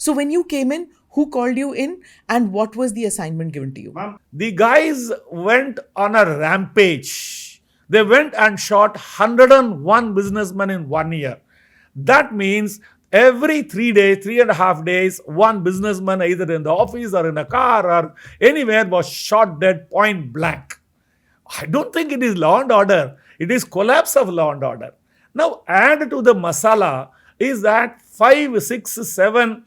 So when you came in, who called you in and what was the assignment given to you? The guys went on a rampage. They went and shot 101 businessmen in 1 year. That means every 3 days, 3.5 days, one businessman either in the office or in a car or anywhere was shot dead point blank. I don't think it is law and order. It is collapse of law and order. Now add to the masala is that 5, 6, 7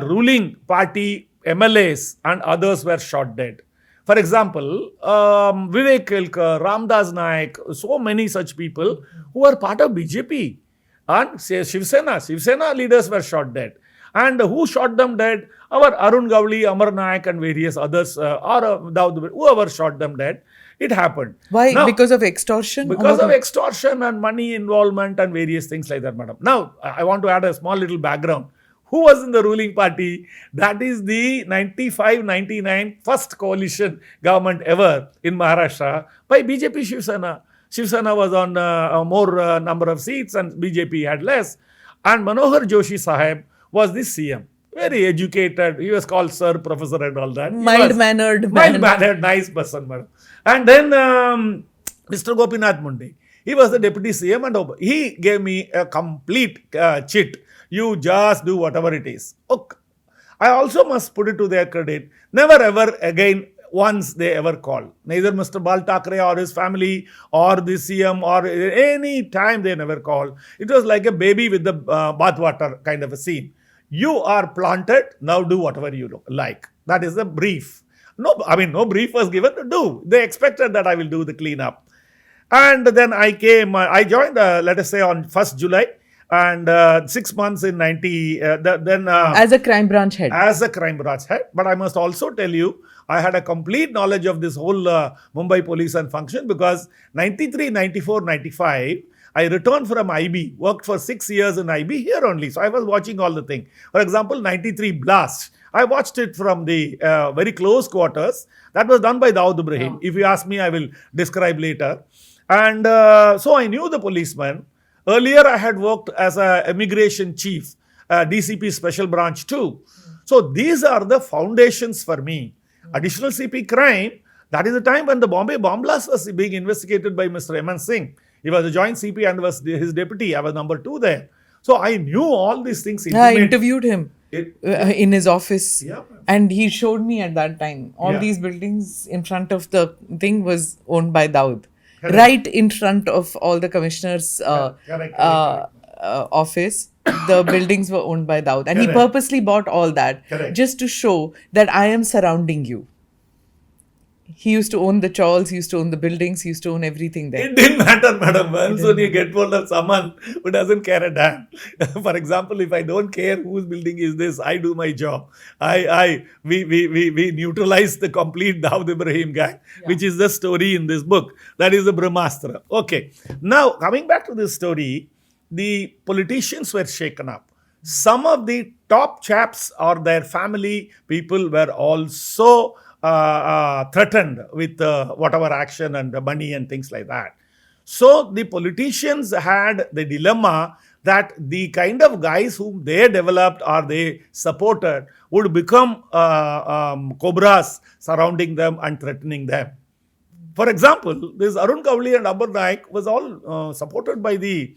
ruling party MLAs and others were shot dead. For example, Vivek Kelkar, Ramdas Naik, so many such people who are part of BJP. And Shiv Sena leaders were shot dead. And who shot them dead? Our Arun Gavli, Amar Naik and various others, or Dawood, whoever shot them dead. It happened. Why? Now, because of extortion? because of extortion and money involvement and various things like that, madam. Now, I want to add a small little background. Who was in the ruling party? That is the 95-99 first coalition government ever in Maharashtra by BJP Shiv Sena. Shiv Sena was on more number of seats and BJP had less. And Manohar Joshi Sahib was the CM. Very educated. He was called Sir, Professor and all that. Mild-mannered. Mild-mannered, nice person, madam. And then Mr. Gopinath Mundi. He was the deputy CM and he gave me a complete chit. You just do whatever it is. Okay. I also must put it to their credit. Never ever again once they ever called. Neither Mr. Bal Thackeray or his family or the CM or any time they never called. It was like a baby with the bathwater kind of a scene. You are planted, now do whatever you like. That is the brief. No brief was given to do. They expected that I will do the cleanup. And then I joined, let us say on 1st July and 6 months in 90, as a crime branch head. As a crime branch head. But I must also tell you, I had a complete knowledge of this whole Mumbai police and function because 93, 94, 95, I returned from IB, worked for 6 years in IB here only. So I was watching all the thing. For example, 93 Blast. I watched it from the very close quarters. That was done by Dawood Ibrahim. Oh. If you ask me, I will describe later. And so I knew the policeman. Earlier, I had worked as an immigration chief, DCP special branch too. So these are the foundations for me. Additional CP crime, that is the time when the Bombay bomb blast was being investigated by Mr. Eminent Singh. He was a joint CP and was his deputy. I was number 2 there. So I knew all these things. I interviewed him in his office. Yeah. And he showed me at that time, all these buildings in front of the thing was owned by Dawood. Correct. Right in front of all the commissioners' office, the buildings were owned by Dawood. And he purposely bought all that just to show that I am surrounding you. He used to own the chawls, he used to own the buildings, he used to own everything there. It didn't matter, madam. Once when you get hold of someone who doesn't care a damn. For example, if I don't care whose building is this, I do my job. We neutralize the complete Dawood Ibrahim gang, which is the story in this book. That is the Brahmastra. Okay. Now, coming back to this story, the politicians were shaken up. Some of the top chaps or their family people were also threatened with whatever action and money and things like that. So the politicians had the dilemma that the kind of guys whom they developed or they supported would become cobras surrounding them and threatening them. For example, this Arun Gavli and Amar Naik was all supported by the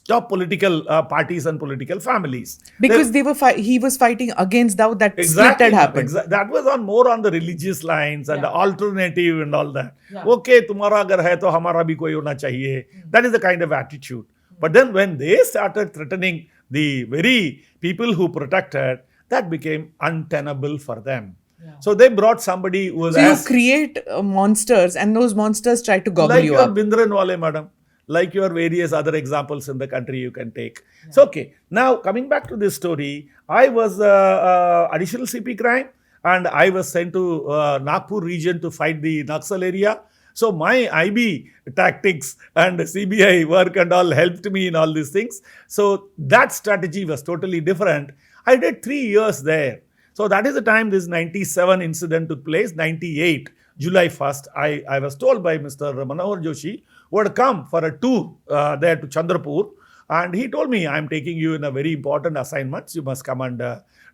top political parties and political families. Because he was fighting against Dawood, that split had happened. That was more on the religious lines and the alternative and all that. Okay, tumhara agar hai to hamara bhi koi hona chahiye. That is the kind of attitude. But then when they started threatening the very people who protected, that became untenable for them. So they brought somebody who was... So you create monsters and those monsters try to gobble you up. Like your Bindranwale, madam. Like your various other examples in the country you can take. So, okay. Now, coming back to this story, I was additional CP crime and I was sent to Nagpur region to fight the Naxal area. So, my IB tactics and CBI work and all helped me in all these things. So, that strategy was totally different. I did 3 years there. So, that is the time this 97 incident took place, 98, July 1st. I was told by Mr. Manohar Joshi, who had come for a tour there to Chandrapur. And he told me, I'm taking you in a very important assignments. You must come and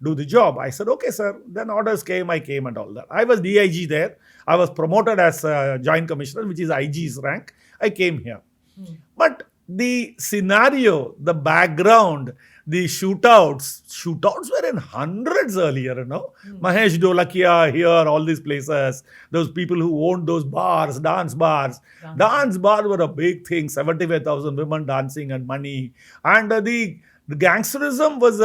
do the job. I said, okay, sir. Then orders came, I came and all that. I was DIG there. I was promoted as Joint Commissioner, which is IG's rank. I came here. But the scenario, the background, the shootouts were in hundreds earlier, Mahesh Dolakia here, all these places, those people who owned those bars, dance bars. Dance bars were a big thing, 75,000 women dancing and money. And the gangsterism was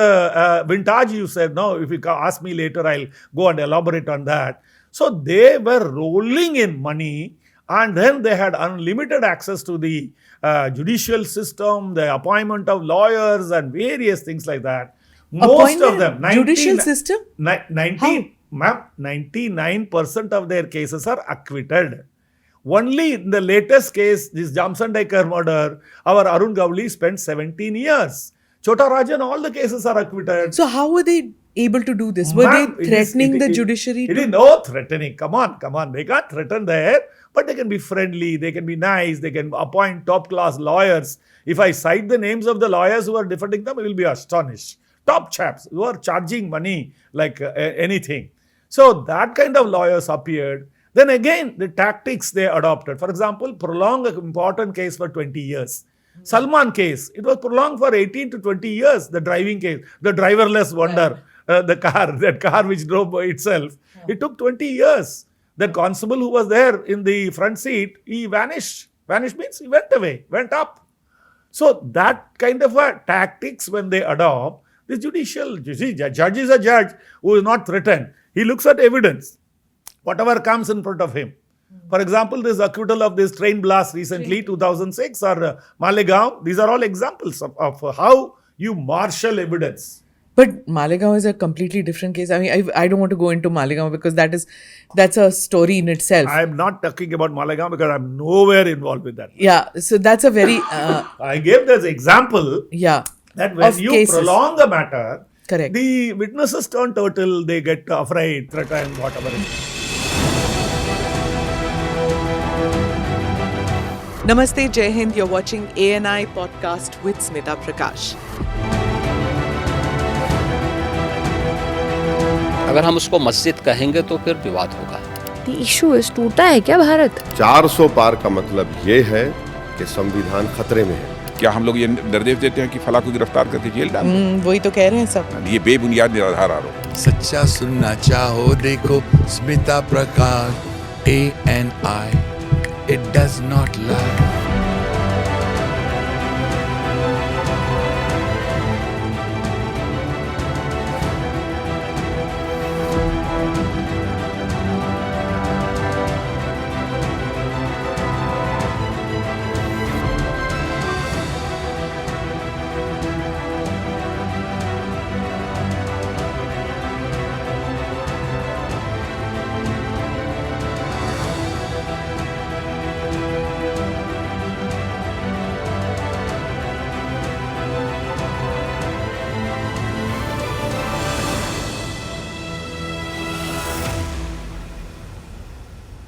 vintage, you said. No, if you ask me later, I'll go and elaborate on that. So they were rolling in money, and then they had unlimited access to the judicial system, the appointment of lawyers and various things like that. Most of them, judicial system? 99% of their cases are acquitted. Only in the latest case, this Johnson Decker murder, our Arun Gavli spent 17 years. Chota Rajan, all the cases are acquitted. So how were they able to do this? Were they threatening the judiciary? It is no threatening. Come on. They can't threaten there, but they can be friendly, they can be nice, they can appoint top-class lawyers. If I cite the names of the lawyers who are defending them, you will be astonished. Top chaps who are charging money like anything. So that kind of lawyers appeared. Then again, the tactics they adopted. For example, prolong an important case for 20 years. Salman case, it was prolonged for 18 to 20 years, the driving case, the driverless wonder, that car which drove by itself. It took 20 years. That constable who was there in the front seat, he vanished. Vanished means he went away, went up. So that kind of tactics when they adopt, the judicial, you see, judge is a judge who is not threatened. He looks at evidence, whatever comes in front of him. For example, this acquittal of this train blast recently, 2006, or Malegaon, these are all examples of how you marshal evidence. But Malegaon is a completely different case. I mean, I don't want to go into Malegaon because that's a story in itself. I'm not talking about Malegaon because I'm nowhere involved with that. Yeah, so that's a very... I gave this example that when you cases. Prolong a matter, correct, the witnesses turn turtle, they get afraid, threatened, whatever it is. Namaste, Jai Hind. You're watching ANI podcast with Smita Prakash. अगर हम उसको मस्जिद कहेंगे तो फिर विवाद होगा. The issue is टूटा है क्या भारत? 400 पार का मतलब ये है कि संविधान खतरे में है. क्या हम लोग ये निर्देश देते हैं कि फला को गिरफ्तार करके जेल डाल दें? वही तो कह रहे हैं सब. ये बेबुनियाद निराधार आरोप. सच्चा सुनना चाहो देखो स्मिता प्रकाश ANI. It does not lie.